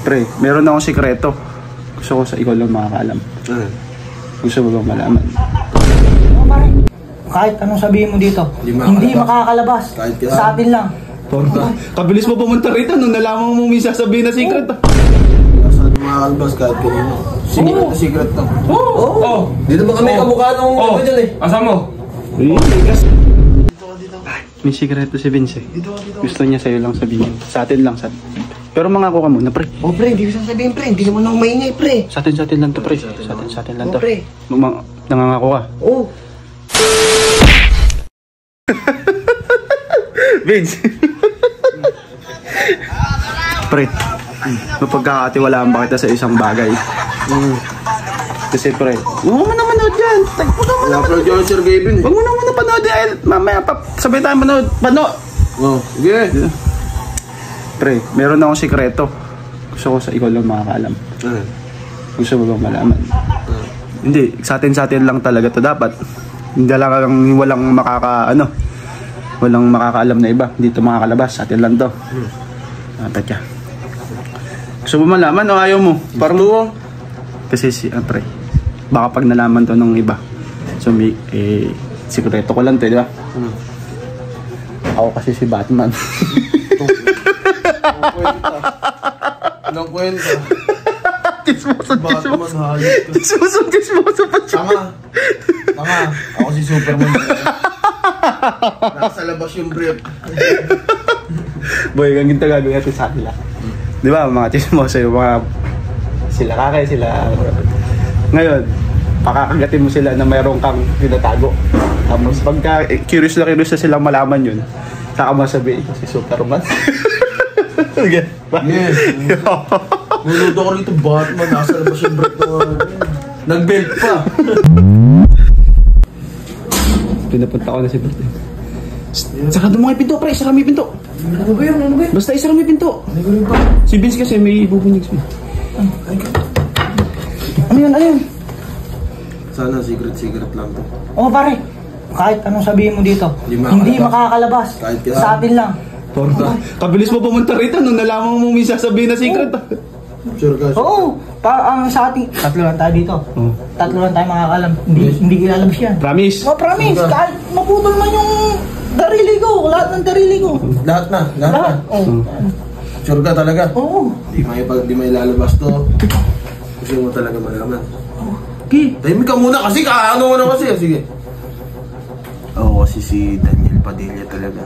Pre, meron akong sikreto. Gusto ko sa ikaw lang makakaalam. Gusto mo bang malaman? Oo, pare. Kahit anong sabihin mo dito, hindi makakalabas. Sa atin lang. Kabilis mo pumunta rito nung nalaman mo may sasabihin na secret. Saan makakalabas kahit kanino? Secret na secret to. Oo. Dito ba kami kamukha nung iba dyan eh? Asa mo? May sikreto si Vince eh. Gusto niya sa'yo lang sabihin. Sa atin lang, pero mangako ka muna, pre. Oh, pre, hindi ko sasabihin, pre. Hindi naman ako maingay, pre. Sa atin lang to, pre. Sa atin lang to. pre. Nangangako ka. Oo. Vince. Pre, mapagkakatiwalaan ba kita sa isang bagay? Kasi pre, huwag mo na manood yan. Wala dyan, Sir Gavin eh. Huwag mo na muna panood yan. Mamaya, sabay tayo manood. Oh, sige. Pre, meron akong sikreto. Gusto ko sa ikaw lang makakaalam. Gusto mo bang malaman? Hindi, sa atin lang talaga to dapat. Hindi lang walang walang makakaalam na iba. Hindi to makakalabas, sa atin lang to. Tatya. Gusto mo malaman o ayaw mo? Parang kasi pre, baka pag nalaman to ng iba. So sikreto ko lang to, di ba? Ako kasi si Batman. Anong kwenta? Chismoso pa siya. Tanga. Ako si Superman. Nasa labas yung brief. Boy, ganyan ito gagawin natin sa kanila. Di ba, mga chismoso yung mga sila kakay, sila. Ngayon, pakakagatin mo sila na mayroon kang tinatago. Tapos pagka curious na silang malaman yun, saka masabihin ko si Superman. Yes. Nuluto ko rito, Batman. Nasa labas yung brief na nag-belt pa. Pinapunta ko na si Bert. Sarado mo nga yung pinto, pre. Sarado mo yung pinto. Ano ba yun? Basta isarado mo yung pinto. Si Vince kasi may ibubunyag siya. Ano yun? Sana secret lang to. Oo, pare. Kahit anong sabihin mo dito, hindi makakalabas. Sa atin lang. Kabilis mo pumunta rito nung nalaman mo may sasabihin na secret. Sure ka? Oo. Ang sa ating, tatlo lang tayo dito. Tatlo lang tayo makakalam. Hindi kilalabas yan. Promise? Promise. Kahit maputol man yung darili ko. Lahat ng darili ko. Lahat na. Sure ka talaga? Oo. Di may lalabas to. Gusto mo talaga malaman. Okay. Tahimik ka muna kasi ano mo na kasi. Sige. Oo, kasi si Daniel Padilla talaga.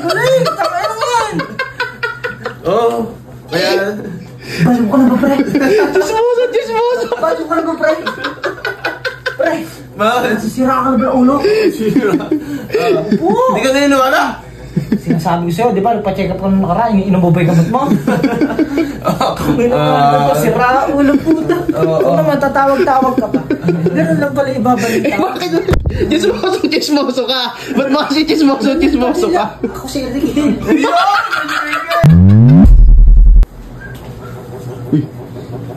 Galing! Tama naman! Oo. Kaya... Baliw ka na ba, pre? Chismoso! Baliw ka na ba, pre? Pre! Bakit? Sisira ka na ba ang ulo? Hindi ka naniniwala? Sinasabi ko sa'yo, di ba? Nagpa-check up ka nung nakaraan, inumubay gamot mo. Sira ulo, puta. Kung naman tatawag-tawag ka pa. Ganun lang pala ibabalik ka. Chismoso ka! Ba't mo kasi chismoso ka? Ako si Enrique.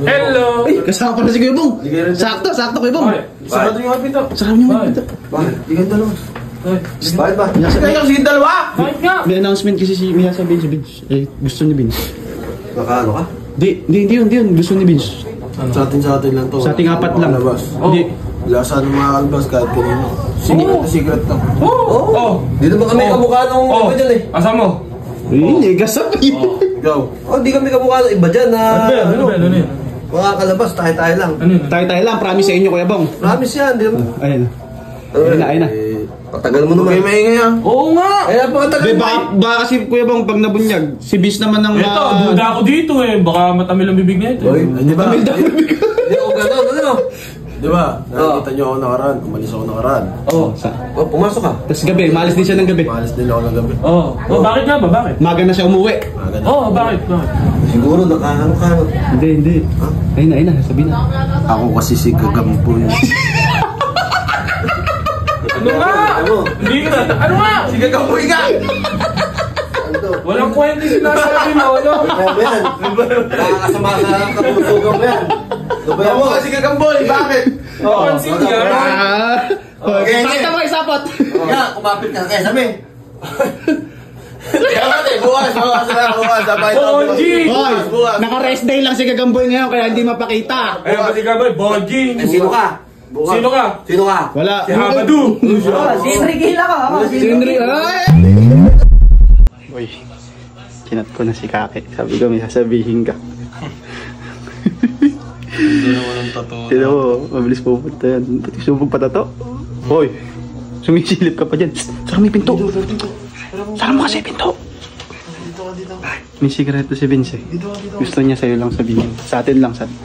Hello! Kasama pala si Kuya Bong. Sakto Kuya Bong. Sarado yung pinto. Sarado yung pinto. Bakit? Di ka dalawang. Bakit ba? Kaya kasi yung dalawa! Bakit nga? May announcement kasi may sasabihin si Vince. Gusto ni Vince. Baka ano ka? Hindi yun. Gusto ni Vince. Sa atin lang to. Sa ating apat lang. Hindi. Wala saan makakalabas kahit kanino. Secret to. Oo. Dito ba kami kamukha nung iba dyan eh? Asa mo? Hindi, gasap yun. Go. Di kami kamukha nung iba dyan na Ano yun? makakalabas, tayo lang. Tayo lang, promise sa inyo Kuya Bong. Promise yan, di ba? Ayun na. Patagal mo naman. Okay, maingay ah. Oo nga! Kaya patagal mo. Baka kasi Kuya Bong pag nabunyag, si Vince naman ang... Ito, duda ako dito eh. Baka matamil ang bibig niya ito. Di ba? Di ako gano'n, ano? Di ba? Nakikita niyo ako nakaraan. Umalis ako nakaraan. Oo. Pumasok ka. Tapos gabi, maalis din siya ng gabi. Umalis din ako ng gabi. Oo. Bakit nga ba? Bakit? Maga na siya umuwi. Oo, bakit? Siguro nakahano-hano. Hindi. Ayun na, sabihin na. Ako kasi si Gagamboy. Ano nga? Hindi ka. Ano nga? Si Gagamboy ka! Walang kwento yung sinasabi mo, ano? Yan. Nakakasama sa kapusugan mo yan. Ako kasi Gagamboy, bakit? Napansin niya. Sakto mo isapot. Kaya, kumapit ka. Kaya sabi. Bukas. Sabay Bonji! Bukas. Naka-rest day lang si Gagamboy ngayon kaya hindi mapakita. Ayun ba si Gaboy? Bonji! Sino ka? Sino ka? Sino ka? Wala. Si Habadu! Si Enrique lang ako. Si Henry, ay! Uy, kinat ko na si Kake. Sabi ko may sasabihin ka. Hindi naman ang totoo. Tino mo, mabilis pupunta yan. Pati subog pa to. Hoy, sumisilip ka pa dyan. Saka may pinto. Saka mo kasi pinto. May sikreto si Vince eh. Gusto niya sa'yo lang sabihin. Sa atin lang, sa atin.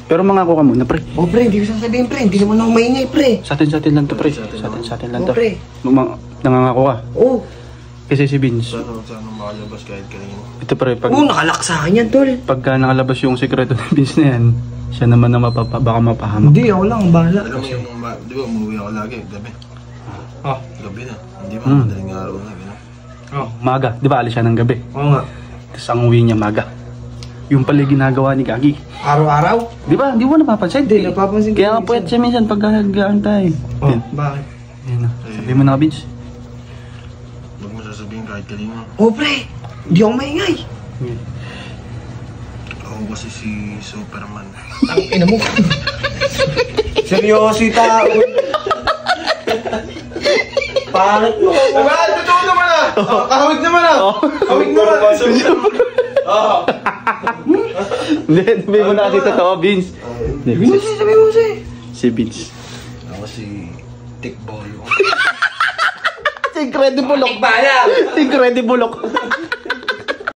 Pero mangako ka muna, pre. Oh, pre, hindi ko sasabihin, pre. Hindi naman ako maingay, pre. Sa atin lang to, pre. Sa atin lang to. pre. Nangangako ka. Oo. Kasi si Vince. Saan makalabas kahit kanino? Ito pre, pag, nakalak sa akin yan, tol. pagka nakalabas yung sikreto ni Vince na yan, siya naman na baka mapahamak. Hindi, ako lang. Bahala. Alam mo yung, di ba, umuwi ako lagi, gabi. Ah. Gabi na. Hindi ba, madaling araw na, gano'n. Oh. Maga, di ba alis siya ng gabi? Oo nga. Tapos ang uwi niya maga. Yung pala ginagawa ni Gagi. Araw-araw? Di ba? Di mo napapansin? Hindi, napapansin ko Kaya nga minsan. pwede siya minsan pagkagaan tayo. Oh, Yan. bakit? Yan na. Sabi mo na, Vince. Huwag mo sasabihin kahit kanino. Oh, pre. Hindi ako maingay. Ako kasi si Superman. Ang ina mo. Seryosita! Pangit mo! Totoo naman ah! Kahawig naman ah! Kahawig naman! Hindi, sabi mo na kasi totoo, Vince. Hindi, Sabi mo siya. si Vince. Ako si Tick Boy. Si Incredible Lock. Si Incredible Lock.